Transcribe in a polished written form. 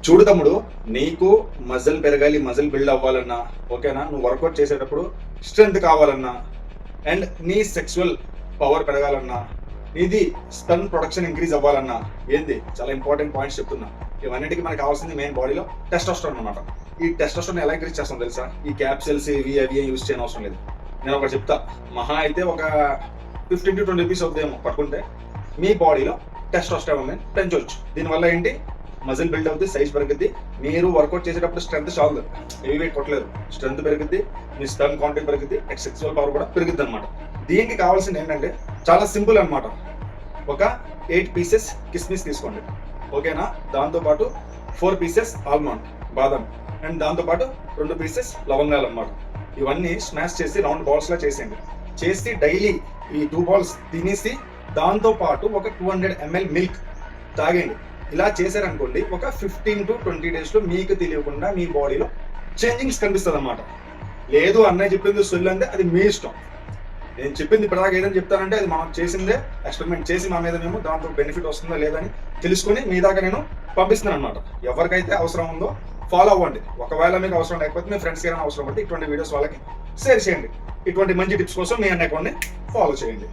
చూడు తమ్ముడు, నీకు మజిల్ పెరగాలి, మజిల్ బిల్డ్ అవ్వాలన్నా, ఓకేనా, నువ్వు వర్కౌట్ చేసేటప్పుడు స్ట్రెంగ్త్ కావాలన్నా, అండ్ నీ సెక్సువల్ పవర్ పెరగాలన్నా, నీది స్పర్మ్ ప్రొడక్షన్ ఇంక్రీజ్ అవ్వాలన్నా, ఏంది చాలా ఇంపార్టెంట్ పాయింట్స్ చెప్తున్నా. ఇవన్నిటికీ మనకు కావాల్సింది మెయిన్ బాడీలో టెస్టోస్టెరాన్ అనమాట. ఈ టెస్టోస్టెరాన్ ఎలా ఇంక్రీజ్ చేస్తాం తెలుసా? ఈ క్యాప్సిల్స్ ఇవి అవి యూజ్ చేయని అవసరం లేదు. నేను ఒకటి చెప్తా, మహా అయితే ఒక 15 to 20 రూపీస్ అవుతాయేమో పట్టుకుంటే మీ బాడీలో టెస్టోస్టెరాన్ పెంచవచ్చు. దీనివల్ల ఏంటి, మజిల్ బిల్డ్ అవుతుంది, సైజ్ పెరుగుద్ది, మీరు వర్కౌట్ చేసేటప్పుడు స్ట్రెంత్ చాలు, హెవీ వెయిట్ కొట్టలేదు, స్ట్రెంత్ పెరుగుద్ది, మీ స్పర్మ్ కౌంటింగ్ పెరుగుద్ది, సెక్సువల్ పవర్ కూడా పెరుగుద్ది అనమాట. దీనికి కావాల్సింది ఏంటంటే చాలా సింపుల్ అనమాట. ఒక 8 పీసెస్ కిస్మిస్ తీసుకోండి, ఓకేనా, దాంతోపాటు 4 పీసెస్ ఆల్మండ్ బాదం, అండ్ దాంతోపాటు 2 పీసెస్ లవంగాలు అనమాట. ఇవన్నీ స్మాష్ చేసి రౌండ్ బాల్స్ లా చేసేయండి. చేసి డైలీ ఈ 2 బాల్స్ తినేసి దాంతోపాటు ఒక 200 ml మిల్క్ తాగండి. ఇలా చేశారనుకోండి, ఒక 15 to 20 days లో మీకు తెలియకుండా మీ బాడీలో చేంజింగ్స్ కనిపిస్తుంది అనమాట. లేదు అన్నయ్య చెప్పింది సొల్లు అంటే అది మీ ఇష్టం. నేను చెప్పింది ఇప్పటిదాకా ఏదని చెప్తానంటే అది మనం చేసిందే, ఎక్స్పెరిమెంట్ చేసి మా మీద మేము దాంతో బెనిఫిట్ వస్తుందా లేదని తెలుసుకుని మీ దాకా నేను పంపిస్తున్నాను అనమాట. ఎవరికైతే అవసరం ఉందో ఫాలో అవ్వండి. ఒకవేళ మీకు అవసరం లేకపోతే మీ ఫ్రెండ్స్కి ఏమైనా అవసరం పడితే ఇటువంటి వీడియోస్ వాళ్ళకి షేర్ చేయండి. ఇటువంటి మంచి టిప్స్ కోసం మీ అన్నయ్య ఫాలో చేయండి.